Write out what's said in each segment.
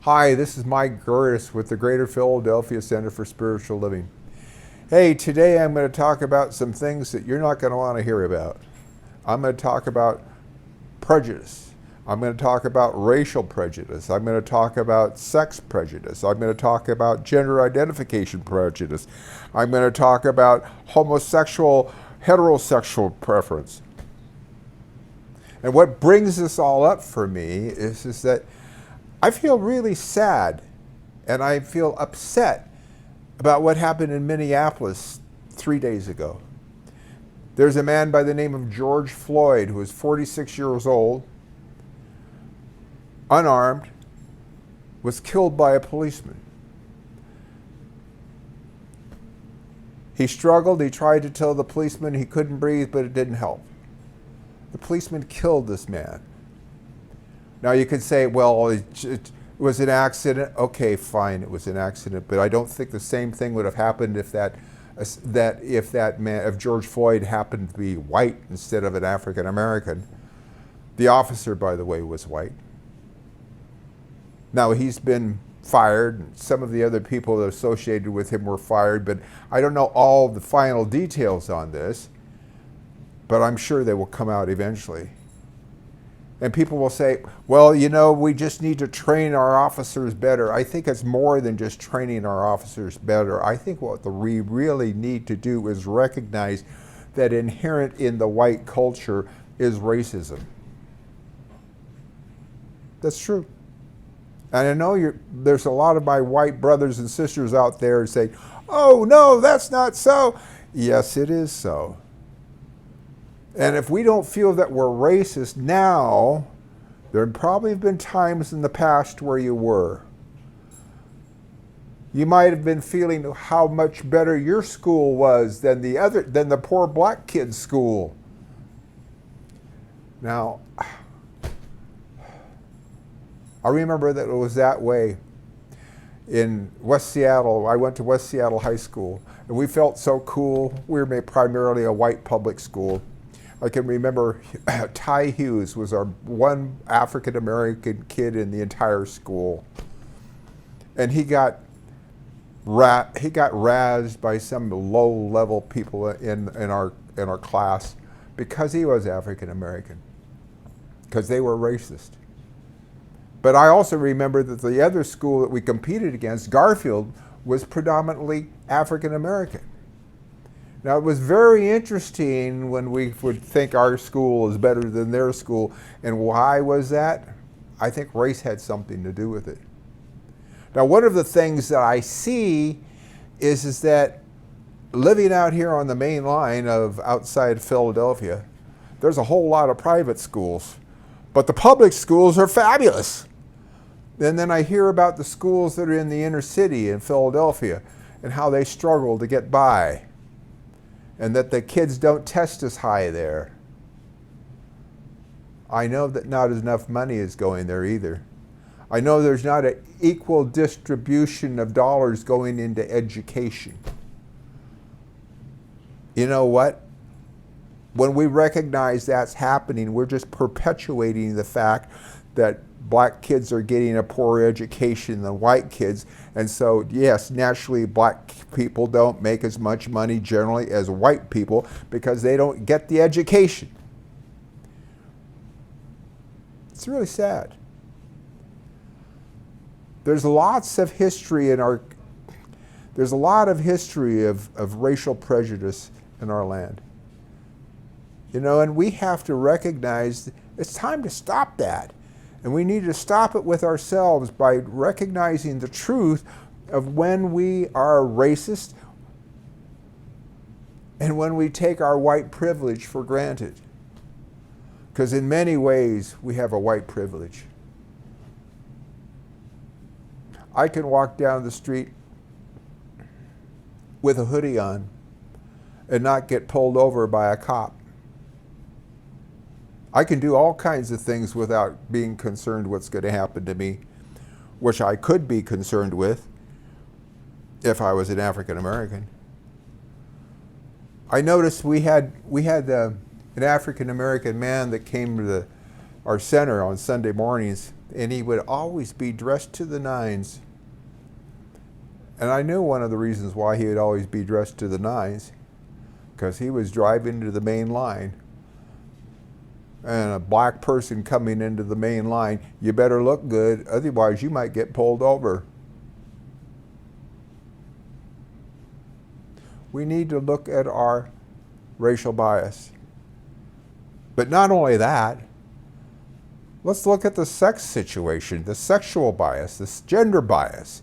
Hi, this is Mike Gerdes with the Greater Philadelphia Center for Spiritual Living. Hey, today I'm going to talk about some things that you're not going to want to hear about. I'm going to talk about prejudice. I'm going to talk about racial prejudice. I'm going to talk about sex prejudice. I'm going to talk about gender identification prejudice. I'm going to talk about homosexual, heterosexual preference. And what brings this all up for me is that I feel really sad and I feel upset about what happened in Minneapolis 3 days ago. There's a man by the name of George Floyd who is 46 years old, unarmed, was killed by a policeman. He struggled, he tried to tell the policeman he couldn't breathe, but it didn't help. The policeman killed this man. Now you could say, well, it was an accident. Okay, fine, it was an accident, but I don't think the same thing would have happened if if George Floyd happened to be white instead of an African American. The officer, by the way, was white. Now he's been fired, and some of the other people associated with him were fired, but I don't know all the final details on this, but I'm sure they will come out eventually. And people will say, well, you know, we just need to train our officers better. I think it's more than just training our officers better. I think what we really need to do is recognize that inherent in the white culture is racism. That's true. And I know there's a lot of my white brothers and sisters out there saying, oh, no, that's not so. Yes, it is so. And if we don't feel that we're racist now, there probably have been times in the past where you were. You might have been feeling how much better your school was than the poor black kid's school. Now, I remember that it was that way in West Seattle. I went to West Seattle High School, and we felt so cool. We were primarily a white public school. I can remember Ty Hughes was our one African-American kid in the entire school. And he got razzed by some low-level people in our class because he was African-American, because they were racist. But I also remember that the other school that we competed against, Garfield, was predominantly African-American. Now, it was very interesting when we would think our school is better than their school. And why was that? I think race had something to do with it. Now, one of the things that I see is that living out here on the main line of outside Philadelphia, there's a whole lot of private schools, but the public schools are fabulous. And then I hear about the schools that are in the inner city in Philadelphia and how they struggle to get by, and that the kids don't test as high there. I know that not enough money is going there either. I know there's not an equal distribution of dollars going into education. You know what? When we recognize that's happening, we're just perpetuating the fact that black kids are getting a poorer education than white kids. And so, yes, naturally, black people don't make as much money generally as white people because they don't get the education. It's really sad. There's lots of history there's a lot of history of racial prejudice in our land. You know, and we have to recognize it's time to stop that. And we need to stop it with ourselves by recognizing the truth of when we are racist and when we take our white privilege for granted. Because in many ways, we have a white privilege. I can walk down the street with a hoodie on and not get pulled over by a cop. I can do all kinds of things without being concerned what's going to happen to me, which I could be concerned with if I was an African American. I noticed we had an African American man that came to our center on Sunday mornings, and he would always be dressed to the nines. And I knew one of the reasons why he would always be dressed to the nines, because he was driving to the main line. And a black person coming into the main line, you better look good, otherwise you might get pulled over. We need to look at our racial bias. But not only that, let's look at the sex situation, the sexual bias, this gender bias.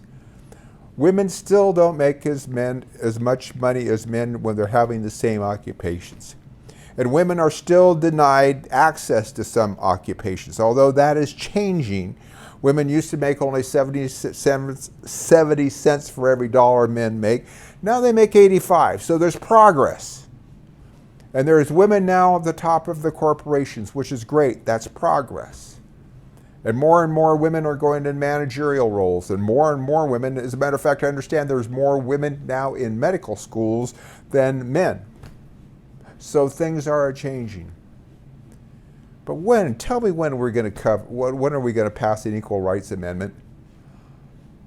Women still don't make as much money as men when they're having the same occupations. And women are still denied access to some occupations, although that is changing. Women used to make only 70 cents for every dollar men make. Now they make 85, so there's progress. And there's women now at the top of the corporations, which is great. That's progress. And more women are going in managerial roles, and more women, as a matter of fact, I understand there's more women now in medical schools than men. So things are changing. But when? Tell me when we're going to when are we going to pass an Equal Rights Amendment?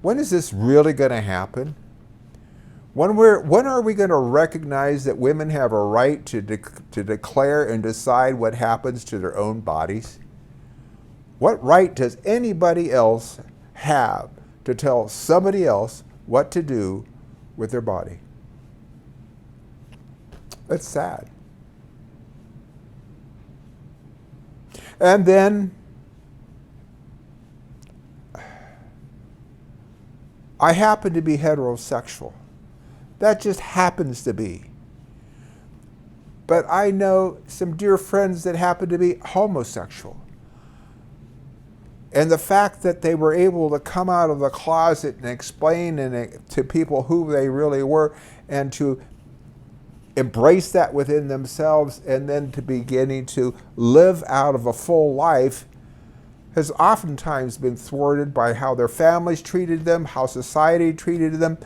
When is this really going to happen? When are we going to recognize that women have a right to declare and decide what happens to their own bodies? What right does anybody else have to tell somebody else what to do with their body? It's sad. And then I happen to be heterosexual. That just happens to be. But I know some dear friends that happen to be homosexual. And the fact that they were able to come out of the closet and explain to people who they really were, and to embrace that within themselves, and then to beginning to live out of a full life, has oftentimes been thwarted by how their families treated them, how society treated them.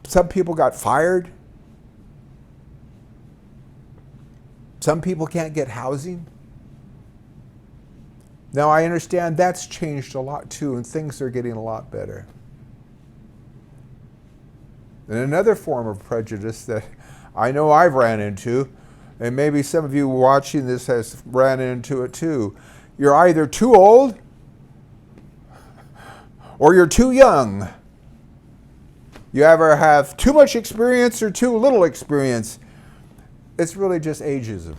Some people got fired. Some people can't get housing. Now, I understand that's changed a lot too, and things are getting a lot better. And another form of prejudice that I know I've ran into, and maybe some of you watching this has ran into it too. You're either too old or you're too young. You either have too much experience or too little experience. It's really just ageism.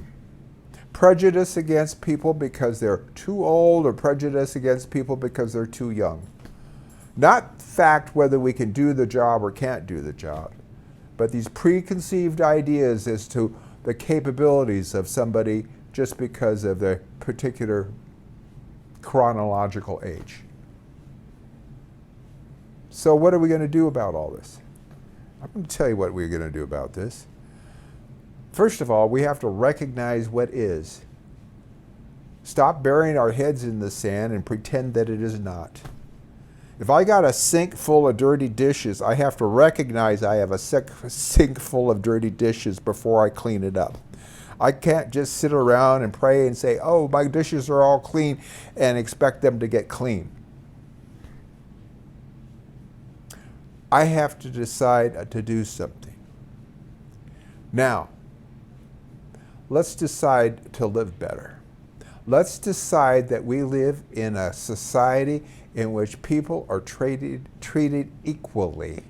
Prejudice against people because they're too old, or prejudice against people because they're too young. Not fact whether we can do the job or can't do the job, but these preconceived ideas as to the capabilities of somebody just because of their particular chronological age. So what are we going to do about all this? I'm going to tell you what we're going to do about this. First of all, we have to recognize what is. Stop burying our heads in the sand and pretend that it is not. If I got a sink full of dirty dishes, I have to recognize I have a sink full of dirty dishes before I clean it up. I can't just sit around and pray and say, oh, my dishes are all clean, and expect them to get clean. I have to decide to do something. Now, let's decide to live better. Let's decide that we live in a society in which people are treated equally.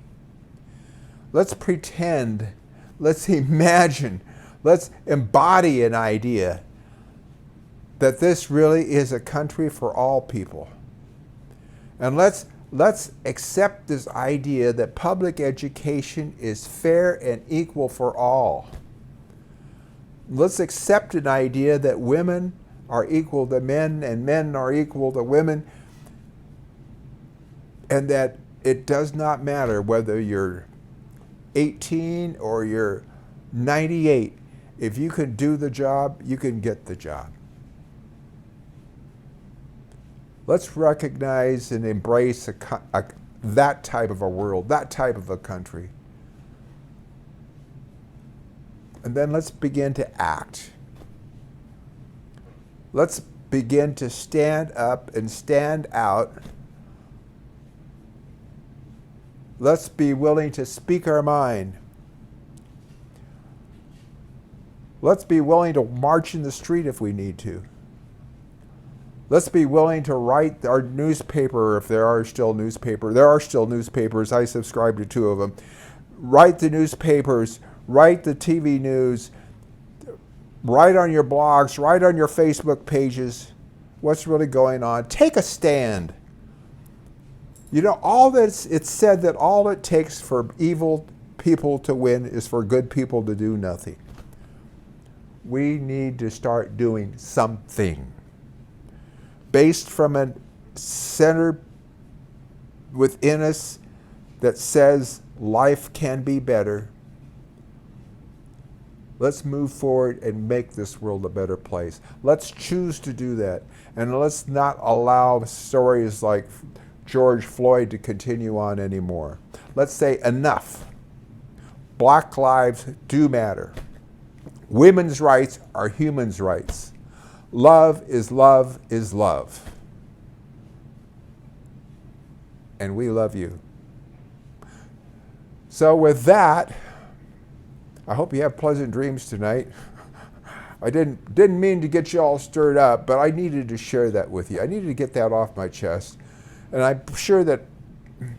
Let's pretend, let's imagine, let's embody an idea that this really is a country for all people. And let's accept this idea that public education is fair and equal for all. Let's accept an idea that women are equal to men and men are equal to women, and that it does not matter whether you're 18 or you're 98. If you can do the job, you can get the job. Let's recognize and embrace that type of a world, that type of a country. And then let's begin to act. Let's begin to stand up and stand out. Let's be willing to speak our mind. Let's be willing to march in the street if we need to. Let's be willing to write our newspaper if there are still newspapers. There are still newspapers. I subscribe to 2 of them. Write the newspapers. Write the TV news. Write on your blogs. Write on your Facebook pages what's really going on. Take a stand. You know, it's said that all it takes for evil people to win is for good people to do nothing. We need to start doing something based from a center within us that says life can be better. Let's move forward and make this world a better place. Let's choose to do that. And let's not allow stories like George Floyd to continue on anymore. Let's say enough. Black lives do matter. Women's rights are humans' rights. Love is love is love. And we love you. So with that, I hope you have pleasant dreams tonight. I didn't mean to get you all stirred up, but I needed to share that with you. I needed to get that off my chest. And I'm sure that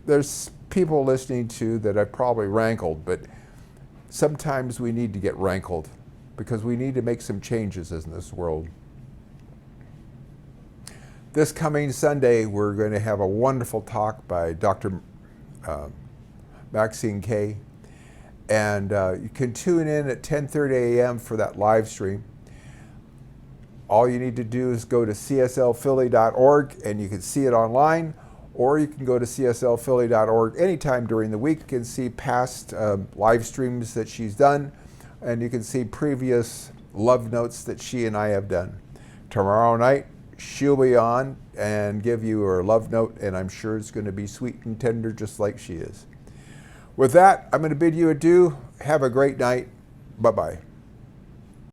there's people listening to that I've probably rankled, but sometimes we need to get rankled because we need to make some changes in this world. This coming Sunday, we're going to have a wonderful talk by Dr. Maxine Kay. And you can tune in at 10:30 a.m. for that live stream. All you need to do is go to cslphilly.org and you can see it online, or you can go to cslphilly.org anytime during the week. You can see past live streams that she's done, and you can see previous love notes that she and I have done. Tomorrow night, she'll be on and give you her love note, and I'm sure it's going to be sweet and tender just like she is. With that, I'm going to bid you adieu. Have a great night. Bye-bye.